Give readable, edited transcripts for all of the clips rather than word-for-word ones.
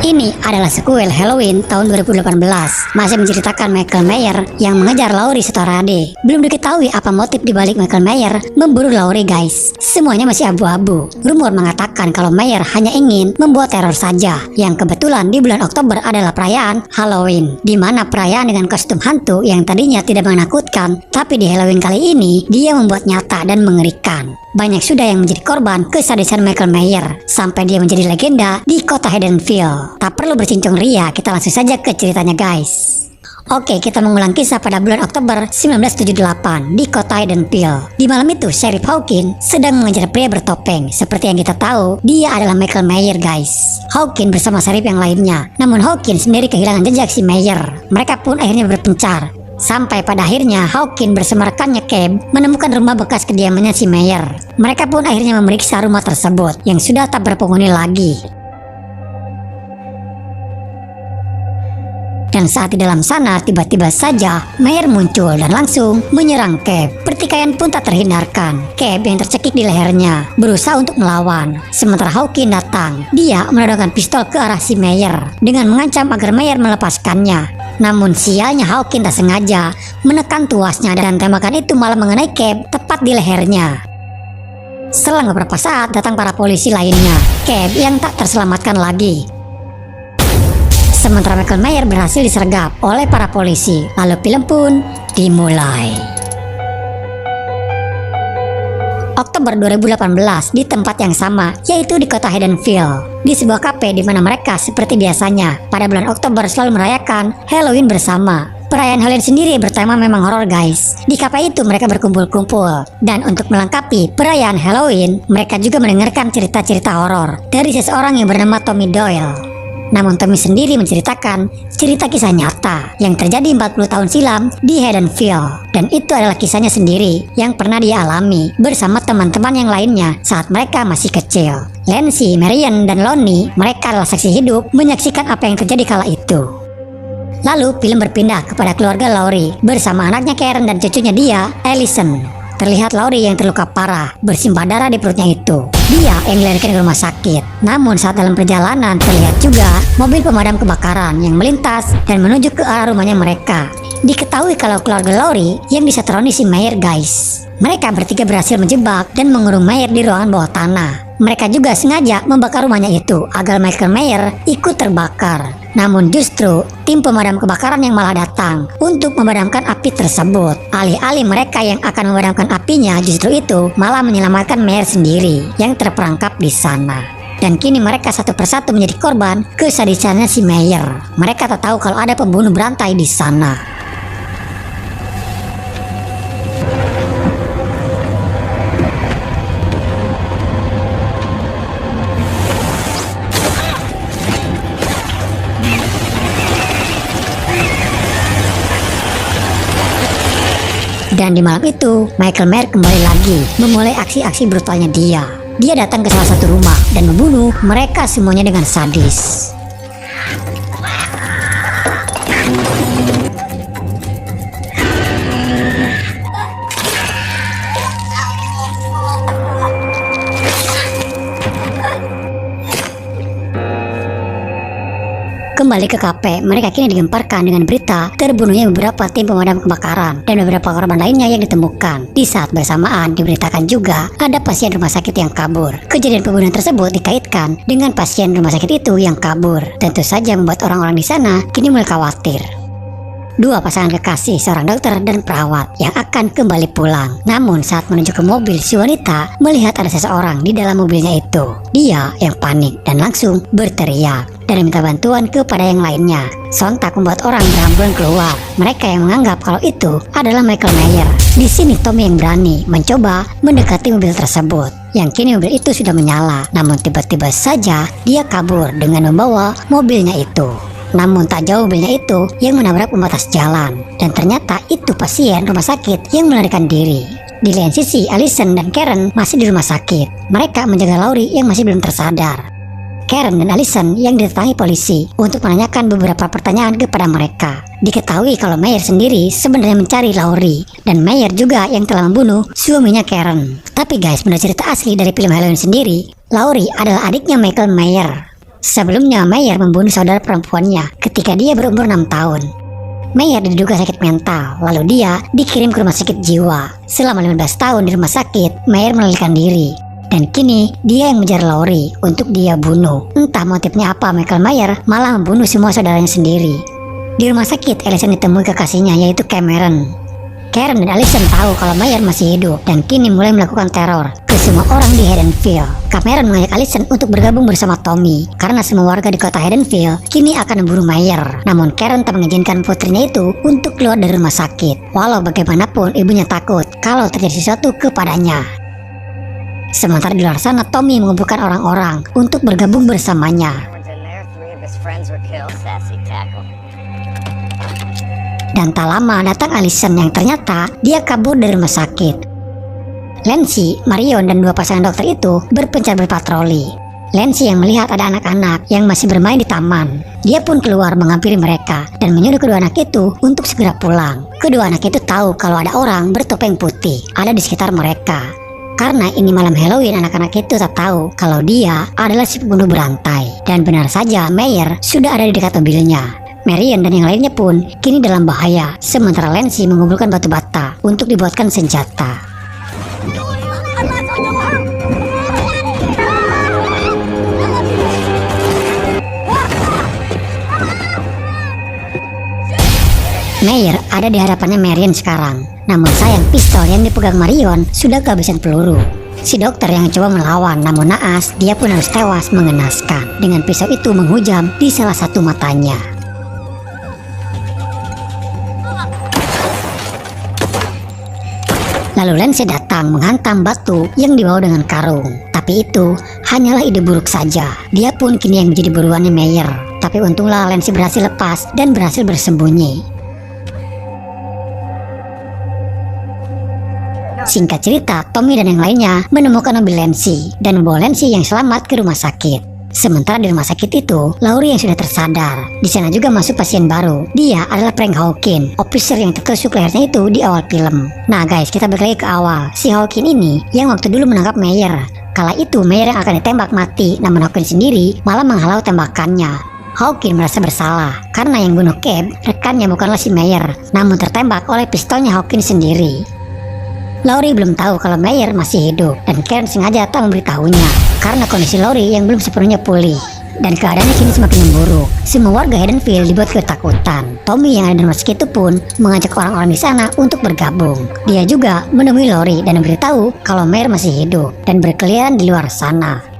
Ini adalah sequel Halloween tahun 2018, masih menceritakan Michael Myers yang mengejar Laurie Setorade. Belum diketahui apa motif dibalik Michael Myers memburu Laurie guys. Semuanya masih abu-abu. Rumor mengatakan kalau Myers hanya ingin membuat teror saja, yang kebetulan di bulan Oktober adalah perayaan Halloween, di mana perayaan dengan kostum hantu yang tadinya tidak menakutkan, tapi di Halloween kali ini dia membuat nyata dan mengerikan. Banyak sudah yang menjadi korban kesadisan Michael Myers sampai dia menjadi legenda di kota Haddonfield. Tak perlu bercincong ria, kita langsung saja ke ceritanya guys. Oke, kita mengulang kisah pada bulan Oktober 1978 di kota Haddonfield. Di malam itu, Sheriff Hawkins sedang mengejar pria bertopeng. Seperti yang kita tahu, dia adalah Michael Myers guys. Hawkins bersama sheriff yang lainnya. Namun Hawkins sendiri kehilangan jejak si Myers. Mereka pun akhirnya berpencar. Sampai pada akhirnya Hawkins bersama rekannya Cab menemukan rumah bekas kediamannya si Myers. Mereka pun akhirnya memeriksa rumah tersebut yang sudah tak berpenghuni lagi. Dan saat di dalam sana, tiba-tiba saja Myers muncul dan langsung menyerang Cab. Pertikaian pun tak terhindarkan. Cab yang tercekik di lehernya berusaha untuk melawan. Sementara Hawkins datang, dia menodongkan pistol ke arah si Myers dengan mengancam agar Myers melepaskannya. Namun sialnya Hawkins tak sengaja menekan tuasnya dan tembakan itu malah mengenai Cab tepat di lehernya. Selang beberapa saat datang para polisi lainnya. Cab yang tak terselamatkan lagi. Sementara Michael Myers berhasil disergap oleh para polisi. Lalu film pun dimulai. Oktober 2018 di tempat yang sama, yaitu di kota Haddonfield, di sebuah kafe di mana mereka seperti biasanya pada bulan Oktober selalu merayakan Halloween bersama. Perayaan Halloween sendiri bertema memang horor guys. Di kafe itu mereka berkumpul-kumpul, dan untuk melengkapi perayaan Halloween, mereka juga mendengarkan cerita-cerita horor dari seseorang yang bernama Tommy Doyle. Namun Tommy sendiri menceritakan cerita kisah nyata yang terjadi 40 tahun silam di Haddonfield. Dan itu adalah kisahnya sendiri yang pernah dia alami bersama teman-teman yang lainnya saat mereka masih kecil. Lancy, Marion, dan Lonnie, mereka adalah saksi hidup menyaksikan apa yang terjadi kala itu. Lalu film berpindah kepada keluarga Laurie bersama anaknya Karen dan cucunya dia, Allison. Terlihat Laurie yang terluka parah, bersimbah darah di perutnya itu. Dia yang dilarikan ke rumah sakit. Namun saat dalam perjalanan terlihat juga mobil pemadam kebakaran yang melintas dan menuju ke arah rumahnya mereka. Diketahui kalau keluarga Laurie yang disetroni si Myers guys. Mereka bertiga berhasil menjebak dan mengurung Myers di ruangan bawah tanah. Mereka juga sengaja membakar rumahnya itu agar Michael Myers ikut terbakar. Namun justru tim pemadam kebakaran yang malah datang untuk memadamkan api tersebut. Alih-alih mereka yang akan memadamkan apinya, justru itu malah menyelamatkan Myers sendiri yang terperangkap di sana. Dan kini mereka satu persatu menjadi korban kesadisannya si Myers. Mereka tak tahu kalau ada pembunuh berantai di sana. Dan di malam itu, Michael Myers kembali lagi memulai aksi-aksi brutalnya dia. Dia datang ke salah satu rumah dan membunuh mereka semuanya dengan sadis. Kembali ke kafe, mereka kini digemparkan dengan berita terbunuhnya beberapa tim pemadam kebakaran dan beberapa korban lainnya yang ditemukan. Di saat bersamaan diberitakan juga ada pasien rumah sakit yang kabur. Kejadian pembunuhan tersebut dikaitkan dengan pasien rumah sakit itu yang kabur. Tentu saja membuat orang-orang di sana kini mulai khawatir. Dua pasangan kekasih, seorang dokter dan perawat yang akan kembali pulang. Namun saat menuju ke mobil, si wanita melihat ada seseorang di dalam mobilnya itu. Dia yang panik dan langsung berteriak dan minta bantuan kepada yang lainnya. Sontak membuat orang berhamburan keluar. Mereka yang menganggap kalau itu adalah Michael Myers. Di sini Tommy yang berani mencoba mendekati mobil tersebut. Yang kini mobil itu sudah menyala. Namun tiba-tiba saja dia kabur dengan membawa mobilnya itu. Namun tak jauh mobilnya itu yang menabrak pembatas jalan. Dan ternyata itu pasien rumah sakit yang melarikan diri. Di lain sisi, Allison dan Karen masih di rumah sakit. Mereka menjaga Laurie yang masih belum tersadar. Karen dan Allison yang didatangi polisi untuk menanyakan beberapa pertanyaan kepada mereka. Diketahui kalau Myers sendiri sebenarnya mencari Laurie, dan Myers juga yang telah membunuh suaminya Karen. Tapi guys, menurut cerita asli dari film Halloween sendiri, Laurie adalah adiknya Michael Myers. Sebelumnya Meyer membunuh saudara perempuannya ketika dia berumur 6 tahun. Meyer diduga sakit mental, lalu dia dikirim ke rumah sakit jiwa. Selama 15 tahun di rumah sakit, Meyer melarikan diri. Dan kini dia yang mengejar Laurie untuk dia bunuh. Entah motifnya apa, Michael Meyer malah membunuh semua saudaranya sendiri. Di rumah sakit, Allison ditemui kekasihnya yaitu Cameron. Karen dan Allison tahu kalau Meyer masih hidup dan kini mulai melakukan teror ke semua orang di Haddonfield. Cameron mengajak Allison untuk bergabung bersama Tommy karena semua warga di kota Haddonfield kini akan memburu Meyer. Namun Karen tak mengizinkan putrinya itu untuk keluar dari rumah sakit. Walau bagaimanapun ibunya takut kalau terjadi sesuatu kepadanya. Sementara di luar sana Tommy mengumpulkan orang-orang untuk bergabung bersamanya. Dan tak lama datang Allison yang ternyata dia kabur dari rumah sakit. Lancy, Marion, dan 2 pasangan dokter itu berpencar berpatroli. Lancy yang melihat ada anak-anak yang masih bermain di taman. Dia pun keluar menghampiri mereka dan menyuruh kedua anak itu untuk segera pulang. Kedua anak itu tahu kalau ada orang bertopeng putih ada di sekitar mereka. Karena ini malam Halloween, anak-anak itu tak tahu kalau dia adalah si pembunuh berantai. Dan benar saja Meyer sudah ada di dekat mobilnya. Marion dan yang lainnya pun kini dalam bahaya, sementara Lancy mengumpulkan batu bata untuk dibuatkan senjata. Meyer ada di hadapannya Marion sekarang, namun sayang pistol yang dipegang Marion sudah kehabisan peluru. Si dokter yang coba melawan, namun naas, dia pun harus tewas mengenaskan dengan pisau itu menghujam di salah satu matanya. Lalu Lancy datang menghantam batu yang dibawa dengan karung. Tapi itu hanyalah ide buruk saja. Dia pun kini yang menjadi buruannya Meyer. Tapi untunglah Lancy berhasil lepas dan berhasil bersembunyi. Singkat cerita, Tommy dan yang lainnya menemukan mobil Lancy dan membawa Lancy yang selamat ke rumah sakit. Sementara di rumah sakit itu, Laurie yang sudah tersadar. Di sana juga masuk pasien baru. Dia adalah Frank Hawkins, officer yang tertusuk lehernya itu di awal film. Nah guys, kita balik lagi ke awal. Si Hawkins ini yang waktu dulu menangkap Meyer. Kala itu Meyer yang akan ditembak mati, namun Hawkins sendiri malah menghalau tembakannya. Hawkins merasa bersalah karena yang bunuh Cab rekannya bukanlah si Meyer, namun tertembak oleh pistolnya Hawkins sendiri. Laurie belum tahu kalau Meyer masih hidup dan Karen sengaja tak memberitahunya karena kondisi Laurie yang belum sepenuhnya pulih dan keadaannya kini semakin memburuk. Semua warga Haddonfield dibuat ketakutan. Tommy yang ada di rumah sakit itu pun mengajak orang-orang di sana untuk bergabung. Dia juga menemui Laurie dan memberitahu kalau Meyer masih hidup dan berkeliaran di luar sana.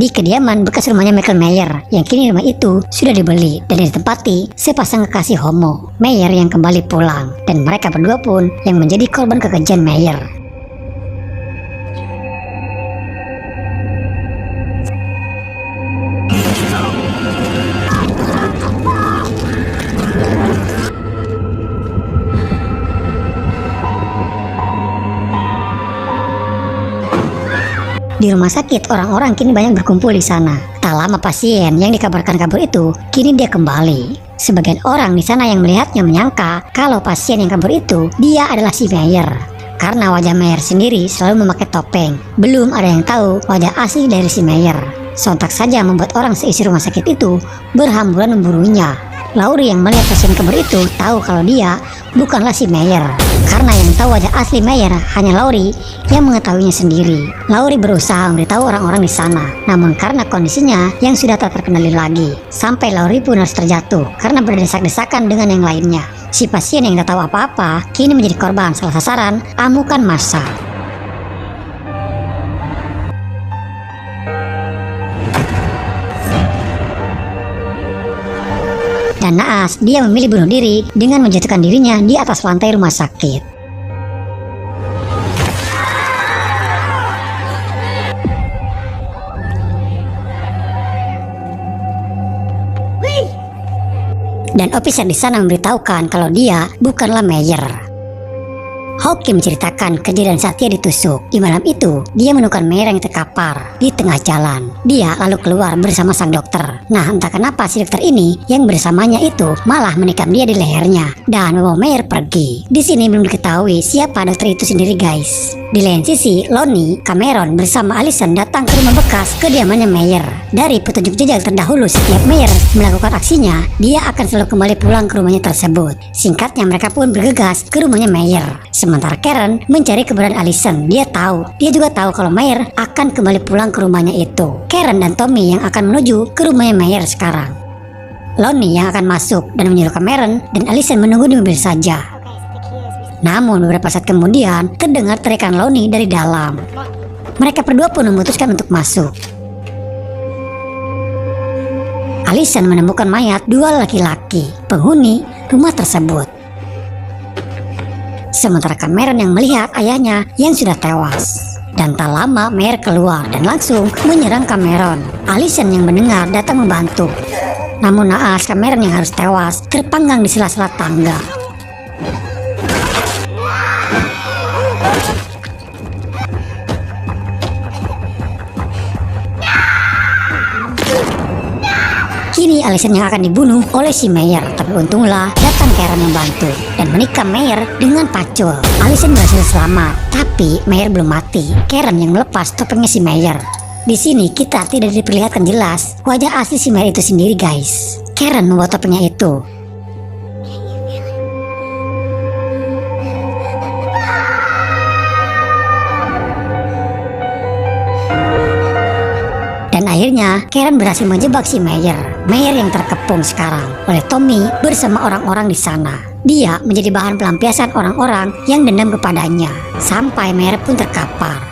Di kediaman bekas rumahnya Michael Meyer, yang kini rumah itu sudah dibeli dan ditempati sepasang kekasih homo, Meyer yang kembali pulang, dan mereka berdua pun yang menjadi korban kekejian Meyer. Di rumah sakit, orang-orang kini banyak berkumpul di sana. Tak lama pasien yang dikabarkan kabur itu, kini dia kembali. Sebagian orang di sana yang melihatnya menyangka kalau pasien yang kabur itu, dia adalah si Meyer. Karena wajah Meyer sendiri selalu memakai topeng. Belum ada yang tahu wajah asli dari si Meyer. Sontak saja membuat orang seisi rumah sakit itu berhamburan memburunya. Laurie yang melihat pasien kabur itu tahu kalau dia bukanlah si Meyer. Karena yang tahu wajah asli Meyer hanya Laurie yang mengetahuinya sendiri. Laurie berusaha memberitahu orang-orang di sana, namun karena kondisinya yang sudah tak terkendali lagi, sampai Laurie pun harus terjatuh karena berdesak-desakan dengan yang lainnya. Si pasien yang tak tahu apa-apa kini menjadi korban salah sasaran amukan massa. Dan naas, dia memilih bunuh diri dengan menjatuhkan dirinya di atas lantai rumah sakit. Dan officer di sana memberitahukan kalau dia bukanlah Meyer. Hawkins menceritakan kejadian saat dia ditusuk. Di malam itu, dia menemukan Meyer yang terkapar di tengah jalan. Dia lalu keluar bersama sang dokter. Nah, entah kenapa si dokter ini yang bersamanya itu malah menikam dia di lehernya dan membawa Meyer pergi. Di sini belum diketahui siapa dokter itu sendiri, guys. Di lain sisi, Lonnie, Cameron bersama Allison datang ke rumah bekas kediamannya Meyer. Dari petunjuk jejak terdahulu, setiap Meyer melakukan aksinya, dia akan selalu kembali pulang ke rumahnya tersebut. Singkatnya, mereka pun bergegas ke rumahnya Meyer. Sementara Karen mencari keberadaan Allison. Dia juga tahu kalau Meyer akan kembali pulang ke rumahnya itu. Karen dan Tommy yang akan menuju ke rumahnya Meyer sekarang. Lonnie yang akan masuk dan menyuruh Cameron dan Allison menunggu di mobil saja. Namun beberapa saat kemudian terdengar teriakan Lonnie dari dalam. Mereka berdua pun memutuskan untuk masuk. Allison menemukan mayat dua laki-laki penghuni rumah tersebut. Sementara Cameron yang melihat ayahnya yang sudah tewas. Dan tak lama Meyer keluar dan langsung menyerang Cameron. Allison yang mendengar datang membantu. Namun naas Cameron yang harus tewas terpanggang di sela-sela tangga. Kini Allison yang akan dibunuh oleh si Meyer, tapi untunglah datang Karen membantu dan menikam Meyer dengan pacul. Allison berhasil selamat, tapi Meyer belum mati. Karen yang melepas topengnya si Meyer. Di sini kita tidak diperlihatkan jelas wajah asli si Meyer itu sendiri, guys. Karen membawa topengnya itu. Dan akhirnya Karen berhasil menjebak si Meyer. Meyer yang terkepung sekarang oleh Tommy bersama orang-orang di sana. Dia menjadi bahan pelampiasan orang-orang yang dendam kepadanya. Sampai Meyer pun terkapar.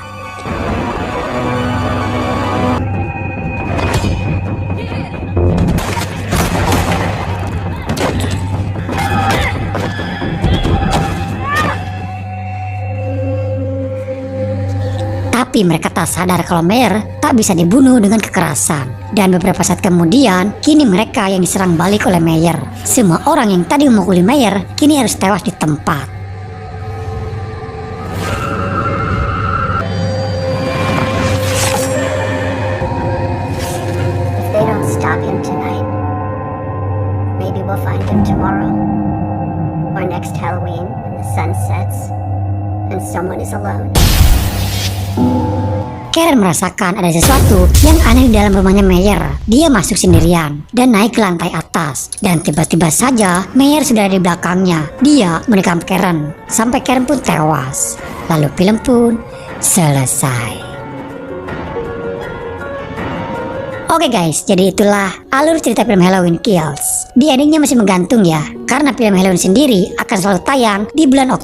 Tapi mereka tak sadar kalau Meyer tak bisa dibunuh dengan kekerasan. Dan beberapa saat kemudian, kini mereka yang diserang balik oleh Meyer. Semua orang yang tadi memukuli Meyer kini harus tewas di tempat. If they don't stop him tonight, maybe we'll find him tomorrow. Or next Halloween when the sun sets and someone is alone. Karen merasakan ada sesuatu yang aneh di dalam rumahnya Meyer. Dia masuk sendirian dan naik ke lantai atas. Dan tiba-tiba saja Meyer sudah ada di belakangnya. Dia menikam Karen sampai Karen pun tewas. Lalu film pun selesai. Oke guys, jadi itulah alur cerita film Halloween Kills. Di endingnya masih menggantung ya, karena film Halloween sendiri akan selalu tayang di bulan Oktober.